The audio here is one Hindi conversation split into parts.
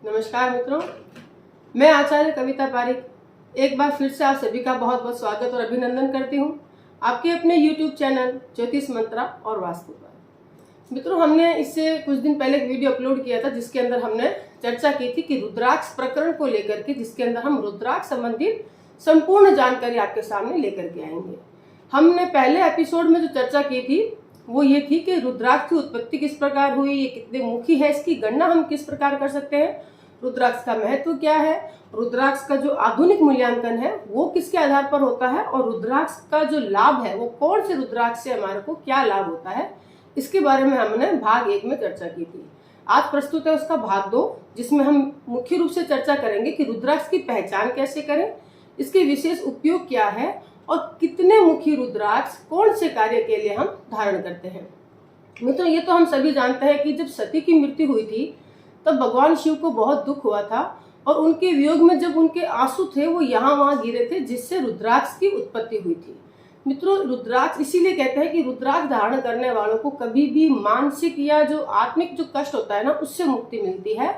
नमस्कार मित्रों, मैं आचार्य कविता पारिक एक बार फिर से आप सभी का बहुत बहुत स्वागत और अभिनंदन करती हूँ आपके अपने YouTube चैनल ज्योतिष मंत्रा और वास्तु पर। मित्रों, हमने इससे कुछ दिन पहले एक वीडियो अपलोड किया था जिसके अंदर हमने चर्चा की थी कि रुद्राक्ष प्रकरण को लेकर के, जिसके अंदर हम रुद्राक्ष संबंधित संपूर्ण जानकारी आपके सामने लेकर के आएंगे। हमने पहले एपिसोड में जो चर्चा की थी वो ये थी कि रुद्राक्ष की उत्पत्ति किस प्रकार हुई, ये कितने मुखी है, इसकी गणना हम किस प्रकार कर सकते हैं, रुद्राक्ष का महत्व क्या है, रुद्राक्ष का जो आधुनिक मूल्यांकन है वो किसके आधार पर होता है, और रुद्राक्ष का जो लाभ है वो कौन से रुद्राक्ष से हमारे को क्या लाभ होता है, इसके बारे में हमने भाग 1 में चर्चा की थी। आज प्रस्तुत है उसका भाग 2, जिसमें हम मुख्य रूप से चर्चा करेंगे कि रुद्राक्ष की पहचान कैसे करें, इसके विशेष उपयोग क्या है और कितने मुखी रुद्राक्ष कौन से कार्य के लिए हम धारण करते हैं। मित्रों, ये तो हम सभी जानते हैं कि जब सती की मृत्यु हुई थी तब भगवान शिव को बहुत दुख हुआ था और उनके वियोग में जब उनके आंसू थे वो यहाँ वहां गिरे थे, जिससे रुद्राक्ष की उत्पत्ति हुई थी। मित्रों, रुद्राक्ष इसीलिए कहते हैं कि रुद्राक्ष धारण करने वालों को कभी भी मानसिक या जो आत्मिक जो कष्ट होता है ना, उससे मुक्ति मिलती है।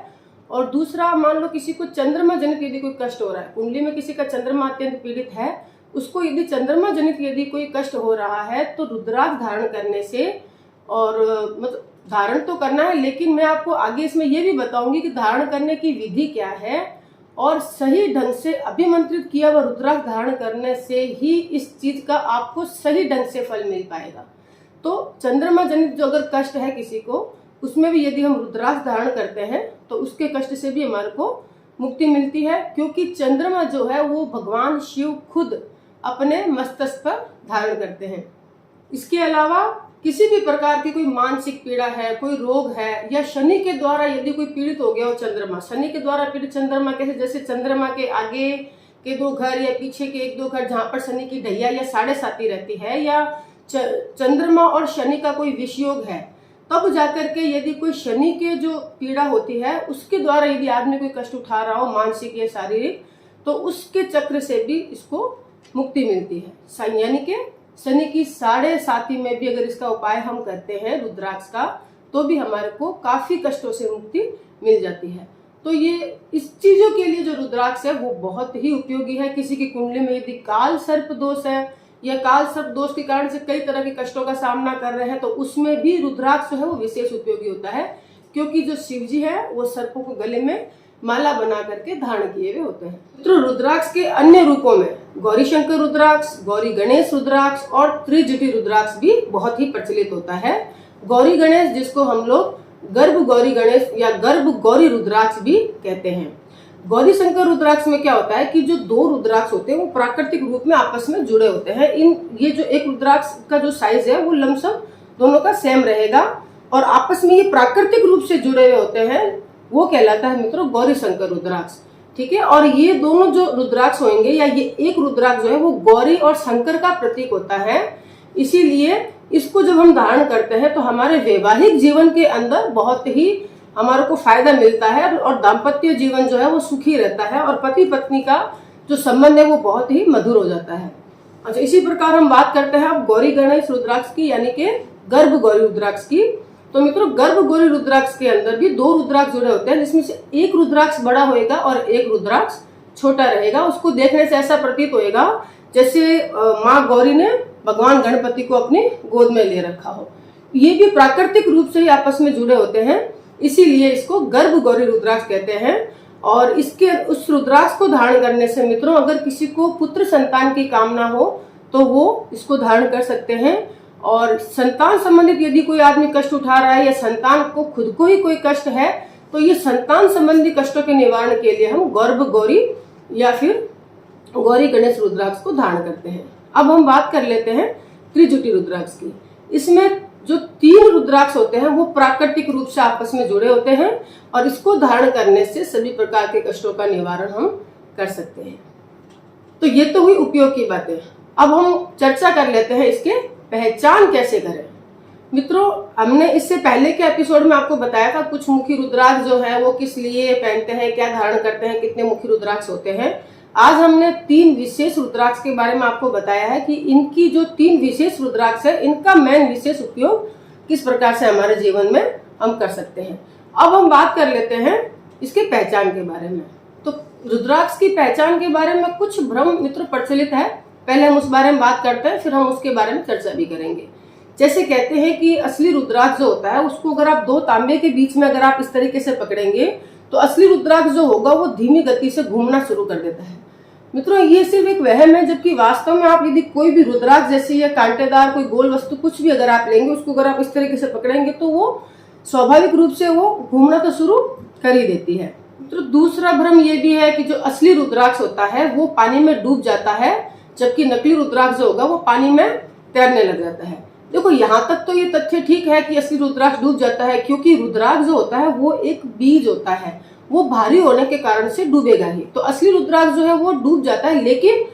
और दूसरा, मान लो किसी को चंद्रमा जनित यदि कोई कष्ट हो रहा है, कुंडली में किसी का चंद्रमा अत्यंत पीड़ित है, उसको यदि चंद्रमा जनित यदि कोई कष्ट हो रहा है तो रुद्राक्ष धारण करने से, और मतलब धारण तो करना है, लेकिन मैं आपको आगे इसमें यह भी बताऊंगी कि धारण करने की विधि क्या है, और सही ढंग से अभिमंत्रित किया हुआ रुद्राक्ष धारण करने से ही इस चीज का आपको सही ढंग से फल मिल पाएगा। तो चंद्रमा जनित जो अगर कष्ट है किसी को, उसमें भी यदि हम रुद्राक्ष धारण करते हैं तो उसके कष्ट से भी हमारे को मुक्ति मिलती है, क्योंकि चंद्रमा जो है वो भगवान शिव खुद अपने मस्तक पर धारण करते हैं। इसके अलावा किसी भी प्रकार की कोई मानसिक पीड़ा है, कोई रोग है, या शनि के द्वारा यदि कोई पीड़ित हो गया हो, चंद्रमा शनि के द्वारा पीड़ित चंद्रमा कैसे, जैसे चंद्रमा के आगे के 2 घर या पीछे के 1-2 घर जहां पर शनि की ढैया या 7.5 रहती है, या चंद्रमा और शनि का कोई विषयोग है, तब जाकर के यदि कोई शनि के जो पीड़ा होती है उसके द्वारा यदि आदमी कोई कष्ट उठा रहा हो, मानसिक या शारीरिक, तो उसके चक्र से भी इसको मुक्ति मिलती है। यानी कि शनि की 7.5 में भी अगर इसका उपाय हम करते हैं रुद्राक्ष का, तो भी हमारे को काफी कष्टों से मुक्ति मिल जाती है। तो ये इस चीजों के लिए जो रुद्राक्ष है वो बहुत ही उपयोगी है। किसी की कुंडली में यदि काल सर्प दोष है या काल सर्प दोष के कारण से कई तरह के कष्टों का सामना कर रहे हैं, तो उसमें भी रुद्राक्ष जो है वो विशेष उपयोगी होता है, क्योंकि जो शिव जी है वो सर्पों को गले में माला बना करके धारण किए हुए होते हैं। तो रुद्राक्ष के अन्य रूपों में गौरी शंकर रुद्राक्ष, गौरी गणेश रुद्राक्ष और त्रिजुटी रुद्राक्ष भी बहुत ही प्रचलित होता है। गौरी गणेश, जिसको हम लोग गर्भ गौरी गणेश या गर्भ गौरी रुद्राक्ष भी कहते हैं। गौरी शंकर रुद्राक्ष में क्या होता है कि जो 2 रुद्राक्ष होते हैं वो प्राकृतिक रूप में आपस में जुड़े होते हैं। ये जो एक रुद्राक्ष का जो साइज है वो लमसम दोनों का सेम रहेगा, और आपस में ये प्राकृतिक रूप से जुड़े हुए होते हैं, वो कहलाता है मित्रों गौरी शंकर रुद्राक्ष। ठीक है, और ये दोनों जो रुद्राक्ष होंगे, या ये एक रुद्राक्ष जो है वो गौरी और शंकर का प्रतीक होता है। इसीलिए इसको जब हम धारण करते हैं तो हमारे वैवाहिक जीवन के अंदर बहुत ही हमारे को फायदा मिलता है, और दाम्पत्य जीवन जो है वो सुखी रहता है, और पति पत्नी का जो संबंध है वो बहुत ही मधुर हो जाता है। अच्छा, इसी प्रकार हम बात करते हैं अब गौरी गणेश रुद्राक्ष की, यानी कि गर्भ गौरी रुद्राक्ष की। तो मित्रों, गर्भ गौरी रुद्राक्ष के अंदर भी 2 रुद्राक्ष जुड़े होते हैं, जिसमें से एक रुद्राक्ष बड़ा होएगा और एक रुद्राक्ष छोटा रहेगा। उसको देखने से ऐसा प्रतीत होएगा जैसे माँ गौरी ने भगवान गणपति को अपनी गोद में ले रखा हो। ये भी प्राकृतिक रूप से ही आपस में जुड़े होते हैं, इसीलिए इसको गर्भ गौरी रुद्राक्ष कहते हैं। और इसके उस रुद्राक्ष को धारण करने से मित्रों, अगर किसी को पुत्र संतान की कामना हो तो वो इसको धारण कर सकते हैं। और संतान संबंधित यदि कोई आदमी कष्ट उठा रहा है, या संतान को खुद को ही कोई कष्ट है, तो ये संतान संबंधी कष्टों के निवारण के लिए हम गर्भ गौरी या फिर गौरी गणेश रुद्राक्ष को धारण करते हैं। अब हम बात कर लेते हैं त्रिजुटी रुद्राक्ष की। इसमें जो 3 रुद्राक्ष होते हैं वो प्राकृतिक रूप से आपस में जुड़े होते हैं, और इसको धारण करने से सभी प्रकार के कष्टों का निवारण हम कर सकते हैं। तो ये तो हुई उपयोग की बातें। अब हम चर्चा कर लेते हैं इसके पहचान कैसे करें। मित्रों, हमने इससे पहले के एपिसोड में आपको बताया था कुछ मुखी रुद्राक्ष जो है वो किस लिए पहनते हैं, क्या धारण करते हैं, कितने मुखी रुद्राक्ष होते हैं। आज हमने 3 विशेष रुद्राक्ष के बारे में आपको बताया है कि इनकी जो 3 विशेष रुद्राक्ष है, इनका मेन विशेष उपयोग किस प्रकार से हमारे जीवन में हम कर सकते हैं। अब हम बात कर लेते हैं इसके पहचान के बारे में। तो रुद्राक्ष की पहचान के बारे में कुछ भ्रम मित्रों प्रचलित है, पहले हम उस बारे में बात करते हैं, फिर हम उसके बारे में चर्चा भी करेंगे। जैसे कहते हैं कि असली रुद्राक्ष जो होता है उसको अगर आप 2 तांबे के बीच में अगर आप इस तरीके से पकड़ेंगे तो असली रुद्राक्ष जो होगा वो धीमी गति से घूमना शुरू कर देता है। मित्रों ये सिर्फ एक वहम है, जबकि वास्तव में आप यदि कोई भी रुद्राक्ष जैसी या कांटेदार कोई गोल वस्तु कुछ भी अगर आप लेंगे, उसको अगर आप इस तरीके से पकड़ेंगे तो वो स्वाभाविक रूप से वो घूमना तो शुरू कर ही देती है। तो दूसरा भ्रम ये भी है कि जो असली रुद्राक्ष होता है वो पानी में डूब जाता है, जबकि नकली रुद्राक्ष जो होगा वो पानी में तैरने लग जाता है। देखो यहाँ तक तो ये तथ्य ठीक है कि असली रुद्राक्ष डूब जाता है, क्योंकि रुद्राक्ष जो होता है वो एक बीज होता है, वो भारी होने के कारण से डूबेगा ही। तो असली रुद्राक्ष जो है वो डूब जाता है, लेकिन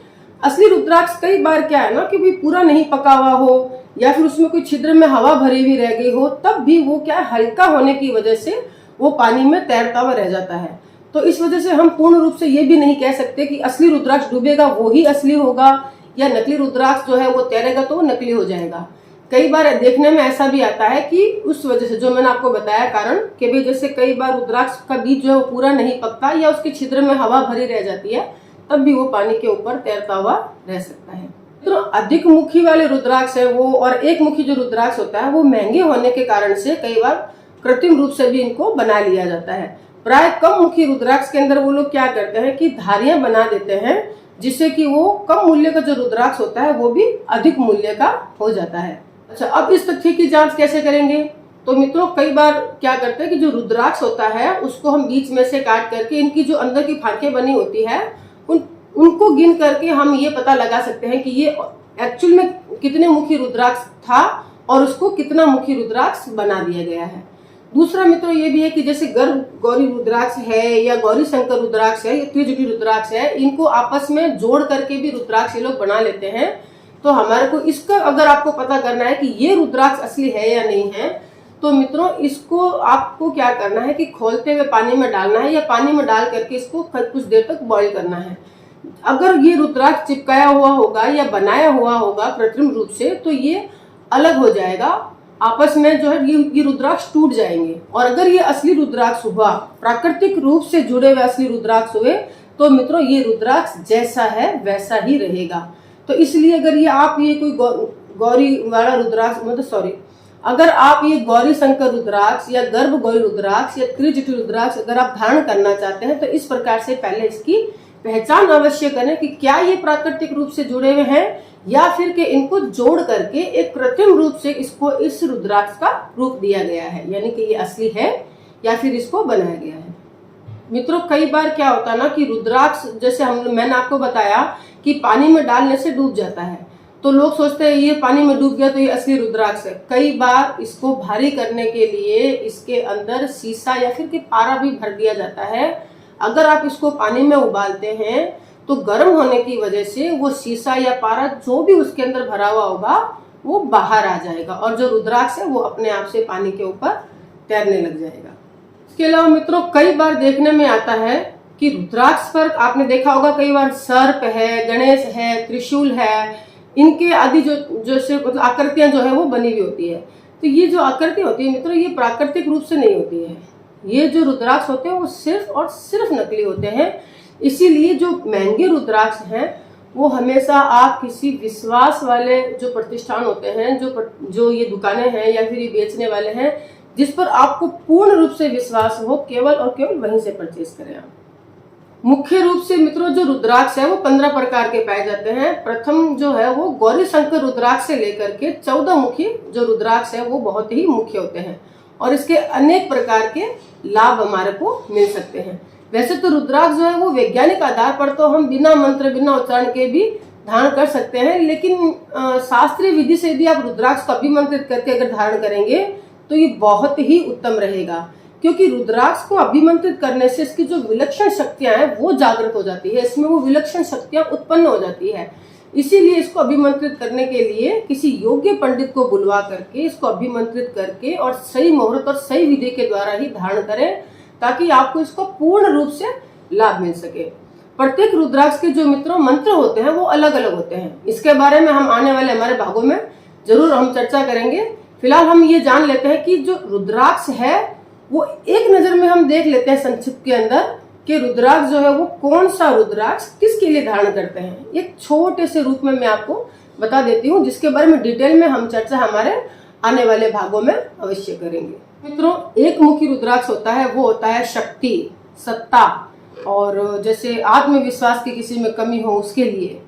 असली रुद्राक्ष कई बार क्या है ना कि भी पूरा नहीं पका हुआ हो या फिर उसमें कोई छिद्र में हवा भरी हुई रह गई हो, तब भी वो क्या हल्का होने की वजह से वो पानी में तैरता हुआ रह जाता है। तो इस वजह से हम पूर्ण रूप से ये भी नहीं कह सकते कि असली रुद्राक्ष डूबेगा वो ही असली होगा, या नकली रुद्राक्ष जो है वो तैरेगा तो वो नकली हो जाएगा। कई बार देखने में ऐसा भी आता है कि उस वजह से जो मैंने आपको बताया कारण कि भाई जैसे कई बार रुद्राक्ष का बीज जो है वो पूरा नहीं पकता या उसके छिद्र में हवा भरी रह जाती है, तब भी वो पानी के ऊपर तैरता हुआ रह सकता है। तो अधिक मुखी वाले रुद्राक्ष है वो, और एक मुखी जो रुद्राक्ष होता है वो महंगे होने के कारण से कई बार कृत्रिम रूप से भी इनको बना लिया जाता है। प्राय कम मुखी रुद्राक्ष के अंदर वो लोग क्या करते हैं कि धारियां बना देते हैं, जिससे कि वो कम मूल्य का जो रुद्राक्ष होता है वो भी अधिक मूल्य का हो जाता है। अच्छा, अब इस तथ्य की जांच कैसे करेंगे? तो मित्रों कई बार क्या करते हैं कि जो रुद्राक्ष होता है उसको हम बीच में से काट करके इनकी जो अंदर की फांकें बनी होती है उनको गिन करके हम ये पता लगा सकते हैं कि ये एक्चुअल में कितने मुखी रुद्राक्ष था और उसको कितना मुखी रुद्राक्ष बना दिया गया है। दूसरा मित्रों ये भी है कि जैसे गर्भ गौरी रुद्राक्ष है या गौरी शंकर रुद्राक्ष है या त्रिजुटी रुद्राक्ष है, इनको आपस में जोड़ करके भी रुद्राक्ष ये लोग बना लेते हैं। तो हमारे को इसका अगर आपको पता करना है कि ये रुद्राक्ष असली है या नहीं है, तो मित्रों इसको आपको क्या करना है कि खोलते हुए पानी में डालना है या पानी में डाल करके इसको कुछ देर तक बॉईल करना है। अगर ये रुद्राक्ष चिपकाया हुआ होगा या बनाया हुआ होगा कृत्रिम रूप से, तो ये अलग हो जाएगा, आपस में जो है ये रुद्राक्ष टूट जाएंगे। और अगर ये असली रुद्राक्ष हुआ, प्राकृतिक रूप से जुड़े हुए असली रुद्राक्ष हुए, तो मित्रों ये रुद्राक्ष जैसा है वैसा ही रहेगा। तो इसलिए अगर ये आप ये कोई गौरी वाला रुद्राक्ष अगर आप ये गौरी शंकर रुद्राक्ष या गर्भ गौरी रुद्राक्ष या त्रिजुटी रुद्राक्ष अगर आप धारण करना चाहते हैं, तो इस प्रकार से पहले इसकी पहचान अवश्य करें कि क्या ये प्राकृतिक रूप से जुड़े हुए हैं या फिर के इनको जोड़ करके एक कृत्रिम रूप से इसको इस रुद्राक्ष का रूप दिया गया है, यानी कि ये असली है या फिर इसको बनाया गया है। मित्रों कई बार क्या होता है ना कि रुद्राक्ष जैसे मैंने आपको बताया कि पानी में डालने से डूब जाता है, तो लोग सोचते हैं ये पानी में डूब गया तो ये असली रुद्राक्ष है। कई बार इसको भारी करने के लिए इसके अंदर शीशा या फिर के पारा भी भर दिया जाता है। अगर आप इसको पानी में उबालते हैं तो गर्म होने की वजह से वो शीशा या पारा जो भी उसके अंदर भरा हुआ होगा वो बाहर आ जाएगा और जो रुद्राक्ष है वो अपने आप से पानी के ऊपर तैरने लग जाएगा। इसके अलावा मित्रों कई बार देखने में आता है कि रुद्राक्ष पर आपने देखा होगा कई बार सर्प है, गणेश है, त्रिशूल है, इनके आदि जो से मतलब आकृतियां जो है वो बनी हुई होती है। तो ये जो आकृति होती है मित्रों ये प्राकृतिक रूप से नहीं होती है। ये जो रुद्राक्ष होते हैं वो सिर्फ और सिर्फ नकली होते हैं। इसीलिए जो महंगे रुद्राक्ष हैं वो हमेशा आप किसी विश्वास वाले जो प्रतिष्ठान होते हैं, जो ये दुकानें हैं या फिर ये बेचने वाले हैं, जिस पर आपको पूर्ण रूप से विश्वास हो, केवल और केवल वहीं से परचेज करें आप। मुख्य रूप से मित्रों जो रुद्राक्ष है वो 15 प्रकार के पाए जाते हैं। प्रथम जो है वो गौरी शंकर रुद्राक्ष से लेकर के 14 मुखी जो रुद्राक्ष है वो बहुत ही मुख्य होते हैं और इसके अनेक प्रकार के लाभ हमारे को मिल सकते हैं। वैसे तो रुद्राक्ष जो है वो वैज्ञानिक आधार पर तो हम बिना मंत्र बिना उच्चारण के भी धारण कर सकते हैं, लेकिन शास्त्रीय विधि से यदि आप रुद्राक्ष को अभिमंत्रित करके अगर धारण करेंगे तो ये बहुत ही उत्तम रहेगा, क्योंकि रुद्राक्ष को अभिमंत्रित करने से इसकी जो विलक्षण शक्तियां हैं वो जागृत हो जाती है, इसमें वो विलक्षण शक्तियां उत्पन्न हो जाती है। इसीलिए इसको अभिमंत्रित करने के लिए किसी योग्य पंडित को बुलवा करके इसको अभिमंत्रित करके और सही मुहूर्त और सही विधि के द्वारा ही धारण करें, ताकि आपको इसको पूर्ण रूप से लाभ मिल सके। प्रत्येक रुद्राक्ष के जो मित्रों मंत्र होते हैं वो अलग अलग होते हैं। इसके बारे में हम आने वाले हमारे भागों में जरूर हम चर्चा करेंगे। फिलहाल हम ये जान लेते हैं कि जो रुद्राक्ष है वो एक नज़र में हम देख लेते हैं संक्षिप्त के अंदर कि रुद्राक्ष जो है वो कौन सा रुद्राक्ष किसके लिए धारण करते हैं। एक छोटे से रूप में मैं आपको बता देती हूँ, जिसके बारे में डिटेल में हम चर्चा हमारे आने वाले भागों में अवश्य करेंगे। मित्रों, एक मुखी रुद्राक्ष होता है वो होता है शक्ति, सत्ता, और जैसे आत्मविश्वास की किसी में कमी हो उसके लिए,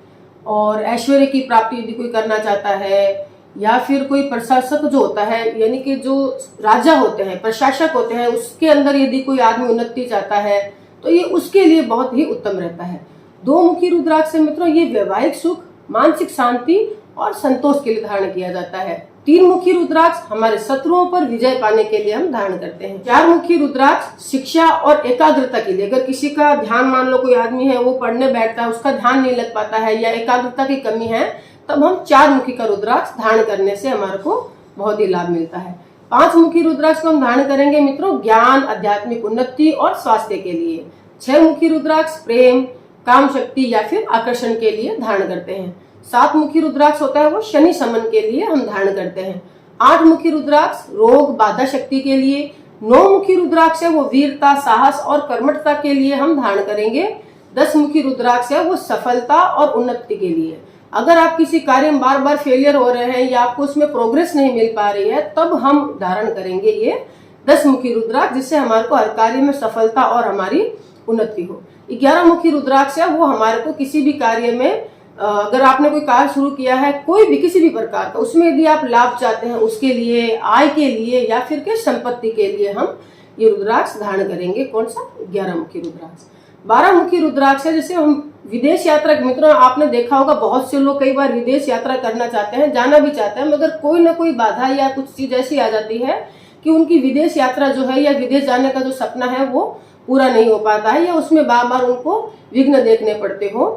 और ऐश्वर्य की प्राप्ति यदि कोई करना चाहता है, या फिर कोई प्रशासक जो होता है यानी कि जो राजा होते हैं, प्रशासक होते हैं, उसके अंदर यदि कोई आदमी उन्नति चाहता है तो ये उसके लिए बहुत ही उत्तम रहता है। दो मुखी रुद्राक्ष से मित्रों ये वैवाहिक सुख, मानसिक शांति और संतोष के लिए धारण किया जाता है। तीन मुखी रुद्राक्ष हमारे शत्रुओं पर विजय पाने के लिए हम धारण करते हैं। चार मुखी रुद्राक्ष शिक्षा और एकाग्रता के लिए, अगर किसी का ध्यान, मान लो कोई आदमी है वो पढ़ने बैठता है, उसका ध्यान नहीं लग पाता है या एकाग्रता की कमी है, तब हम चार मुखी का रुद्राक्ष धारण करने से हमारे को बहुत ही लाभ मिलता है। पांच मुखी रुद्राक्ष को हम धारण करेंगे मित्रों ज्ञान, आध्यात्मिक उन्नति और स्वास्थ्य के लिए। छह मुखी रुद्राक्ष प्रेम, काम शक्ति या फिर आकर्षण के लिए धारण करते हैं। सात मुखी रुद्राक्ष होता है वो शनि शमन के लिए हम धारण करते हैं। आठ मुखी रुद्राक्ष रोग बाधा शक्ति के लिए। नौ मुखी रुद्राक्ष है वो वीरता, साहस और कर्मठता के लिए हम धारण करेंगे। 10 मुखी रुद्राक्ष है वो सफलता और उन्नति के लिए। अगर आप किसी कार्य में बार बार फेलियर हो रहे हैं या आपको उसमें प्रोग्रेस नहीं मिल पा रही है, तब हम धारण करेंगे ये 10 मुखी रुद्राक्ष, जिससे हमारे को हर कार्य में सफलता और हमारी उन्नति हो। 11 मुखी रुद्राक्ष है वो हमारे को किसी भी कार्य में, अगर आपने कोई कार्य शुरू किया है कोई भी किसी भी प्रकार का, उसमें यदि आप लाभ चाहते हैं उसके लिए, आय के लिए या फिर के संपत्ति के लिए हम ये रुद्राक्ष धारण करेंगे। कौन सा? 11 मुखी रुद्राक्ष। 12 मुखी रुद्राक्ष है जैसे हम विदेश यात्रा, मित्रों आपने देखा होगा बहुत से लोग कई बार विदेश यात्रा करना चाहते हैं, जाना भी चाहते हैं, मगर कोई ना कोई बाधा या कुछ चीज ऐसी आ जाती है कि उनकी विदेश यात्रा जो है या विदेश जाने का जो सपना है वो पूरा नहीं हो पाता है, या उसमें बार बार उनको विघ्न देखने पड़ते हो।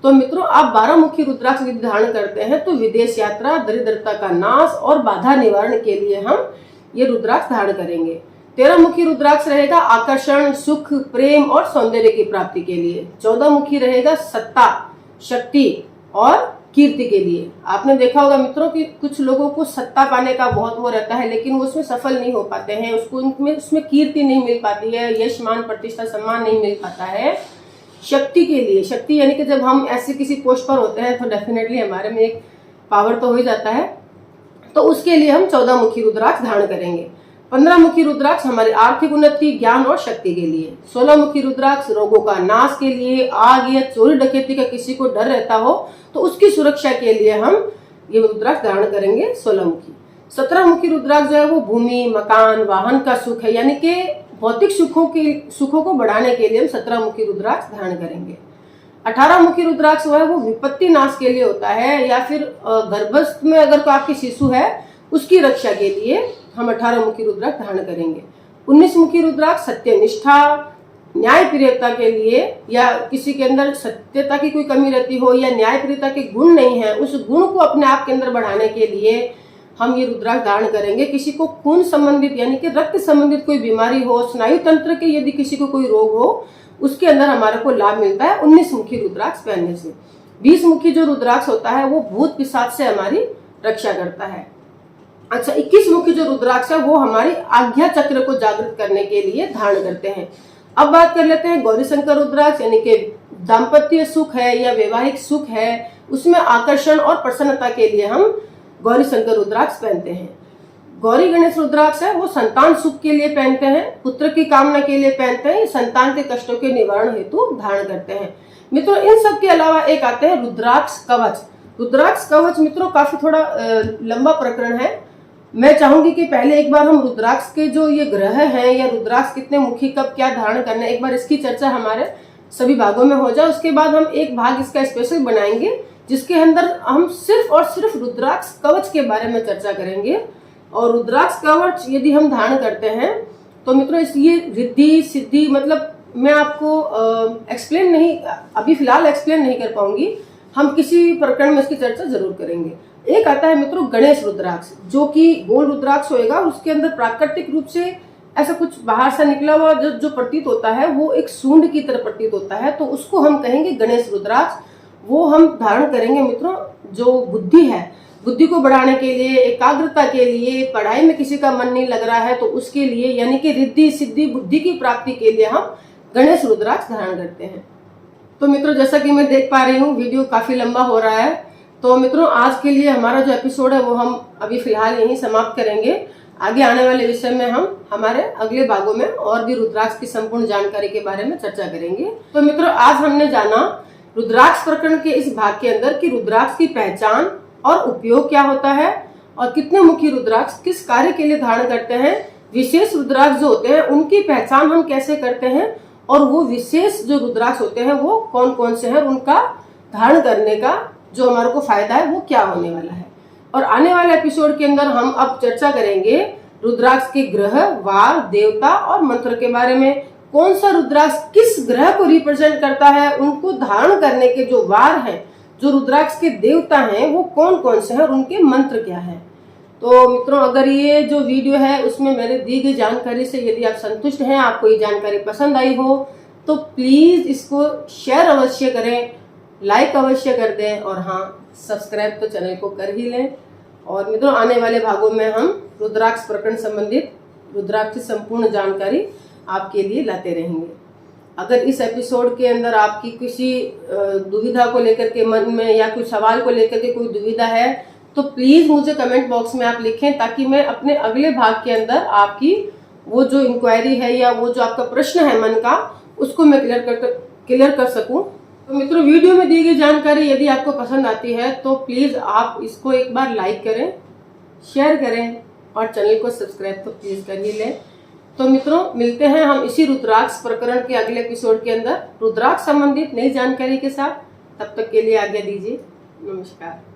तो मित्रों आप 12 मुखी रुद्राक्ष यदि धारण करते हैं तो विदेश यात्रा, दरिद्रता का नाश और बाधा निवारण के लिए हम ये रुद्राक्ष धारण करेंगे। 13 मुखी रुद्राक्ष रहेगा आकर्षण, सुख, प्रेम और सौंदर्य की प्राप्ति के लिए। 14 मुखी रहेगा सत्ता, शक्ति और कीर्ति के लिए। आपने देखा होगा मित्रों कि कुछ लोगों को सत्ता पाने का बहुत वो रहता है, लेकिन वो उसमें सफल नहीं हो पाते हैं, उसमें कीर्ति नहीं मिल पाती है, यश, मान, प्रतिष्ठा, सम्मान नहीं मिल पाता है। शक्ति के लिए, शक्ति यानी कि जब हम ऐसे किसी पोस्ट पर होते हैं तो डेफिनेटली हमारे में एक पावर तो हो ही जाता है, तो उसके लिए हम 14 मुखी रुद्राक्ष धारण करेंगे। 15 मुखी रुद्राक्ष हमारी आर्थिक उन्नति, ज्ञान और शक्ति के लिए। 16 मुखी रुद्राक्ष रोगों का नाश के लिए। आग या चोरी डकैती का किसी को डर रहता हो तो उसकी सुरक्षा के लिए हम ये रुद्राक्ष धारण करेंगे 16 मुखी। 17 मुखी रुद्राक्ष जो है वो भूमि, मकान, वाहन का सुख है, यानी कि भौतिक सुखों को बढ़ाने के लिए हम 17 मुखी रुद्राक्ष धारण करेंगे। 18 मुखी रुद्राक्ष जो है वो विपत्ति नाश के लिए होता है, या फिर गर्भस्थ में अगर कोई आपकी शिशु है उसकी रक्षा के लिए हम 18 मुखी रुद्राक्ष धारण करेंगे। 19 मुखी रुद्राक्ष सत्यनिष्ठा, न्यायप्रियता के लिए, या किसी के अंदर सत्यता की कोई कमी रहती हो या न्यायप्रियता के गुण नहीं है, उस गुण को अपने आप के अंदर बढ़ाने के लिए हम ये रुद्राक्ष धारण करेंगे। किसी को खून संबंधित यानी कि रक्त संबंधित कोई बीमारी हो, स्नायु तंत्र के यदि किसी को कोई रोग हो, उसके अंदर हमारे को लाभ मिलता है 19 मुखी रुद्राक्ष पहनने से। 20 मुखी जो रुद्राक्ष होता है वो भूत पिशाच से हमारी रक्षा करता है। अच्छा, 21 मुखी जो रुद्राक्ष है वो हमारी आज्ञा चक्र को जागृत करने के लिए धारण करते हैं। अब बात कर लेते हैं गौरी शंकर रुद्राक्ष, यानी कि दाम्पत्य सुख है या वैवाहिक सुख है, उसमें आकर्षण और प्रसन्नता के लिए हम गौरी शंकर रुद्राक्ष पहनते हैं। गौरी गणेश रुद्राक्ष है वो संतान सुख के लिए पहनते हैं, पुत्र की कामना के लिए पहनते हैं, संतान के कष्टों के निवारण हेतु धारण करते हैं। मित्रों इन सब के अलावा एक आते हैं रुद्राक्ष कवच। रुद्राक्ष कवच मित्रों काफी थोड़ा लंबा प्रकरण है। मैं चाहूंगी कि पहले एक बार हम रुद्राक्ष के जो ये ग्रह हैं या रुद्राक्ष कितने मुखी कब क्या धारण करना है, एक बार इसकी चर्चा हमारे सभी भागों में हो जाए। उसके बाद हम एक भाग इसका स्पेशल बनाएंगे जिसके अंदर हम सिर्फ और सिर्फ रुद्राक्ष कवच के बारे में चर्चा करेंगे। और रुद्राक्ष कवच यदि हम धारण करते हैं तो मित्रों इसलिए रिद्धि सिद्धि, मतलब मैं आपको अभी फिलहाल एक्सप्लेन नहीं कर पाऊंगी, हम किसी प्रकरण में इसकी चर्चा जरूर करेंगे। एक आता है मित्रों गणेश रुद्राक्ष, जो कि गोल रुद्राक्ष होएगा, उसके अंदर प्राकृतिक रूप से ऐसा कुछ बाहर से निकला हुआ जो प्रतीत होता है वो एक सूंड की तरह प्रतीत होता है, तो उसको हम कहेंगे गणेश रुद्राक्ष। वो हम धारण करेंगे मित्रों। जो बुद्धि है, बुद्धि को बढ़ाने के लिए, एकाग्रता के लिए, पढ़ाई में किसी का मन नहीं लग रहा है तो उसके लिए, यानी कि रिद्धि सिद्धि बुद्धि की प्राप्ति के लिए हम गणेश रुद्राक्ष धारण करते हैं। तो मित्रों, जैसा कि मैं देख पा रही हूँ वीडियो काफी लंबा हो रहा है, तो मित्रों आज के लिए हमारा जो एपिसोड है वो हम अभी फिलहाल यहीं समाप्त करेंगे। आगे आने वाले विषय में हम हमारे अगले भागों में और भी रुद्राक्ष की संपूर्ण जानकारी के बारे में चर्चा करेंगे। तो मित्रों, आज हमने जाना रुद्राक्ष प्रकरण के इस भाग के अंदर कि रुद्राक्ष की पहचान और उपयोग क्या होता है और कितने मुखी रुद्राक्ष किस कार्य के लिए धारण करते हैं, विशेष रुद्राक्ष जो होते हैं उनकी पहचान हम कैसे करते हैं और वो विशेष जो रुद्राक्ष होते हैं वो कौन कौन से हैं, उनका धारण करने का जो हमारे को फायदा है वो क्या होने वाला है। और आने वाले एपिसोड के अंदर हम अब चर्चा करेंगे रुद्राक्ष के ग्रह, वार, देवता और मंत्र के बारे में। कौन सा रुद्राक्ष किस ग्रह को रिप्रेजेंट करता है, उनको धारण करने के जो वार हैं, जो रुद्राक्ष के देवता हैं वो कौन कौन से हैं और उनके मंत्र क्या है। तो मित्रों, अगर ये जो वीडियो है उसमें मैंने दी गई जानकारी से यदि आप संतुष्ट हैं, आपको ये जानकारी पसंद आई हो तो प्लीज इसको शेयर अवश्य करें, लाइक अवश्य कर दें और हाँ, सब्सक्राइब तो चैनल को कर ही लें। और मित्रों, आने वाले भागों में हम रुद्राक्ष प्रकरण संबंधित रुद्राक्ष की संपूर्ण जानकारी आपके लिए लाते रहेंगे। अगर इस एपिसोड के अंदर आपकी किसी दुविधा को लेकर के मन में या कुछ सवाल को लेकर के कोई दुविधा है तो प्लीज मुझे कमेंट बॉक्स में आप लिखें, ताकि मैं अपने अगले भाग के अंदर आपकी वो जो इंक्वायरी है या वो जो आपका प्रश्न है मन का, उसको मैं क्लियर कर सकूं। तो मित्रों, वीडियो में दी गई जानकारी यदि आपको पसंद आती है तो प्लीज आप इसको एक बार लाइक करें, शेयर करें और चैनल को सब्सक्राइब तो प्लीज कर ही लें। तो मित्रों, मिलते हैं हम इसी रुद्राक्ष प्रकरण के अगले एपिसोड के अंदर रुद्राक्ष संबंधित नई जानकारी के साथ। तब तक के लिए आज्ञा दीजिए। नमस्कार।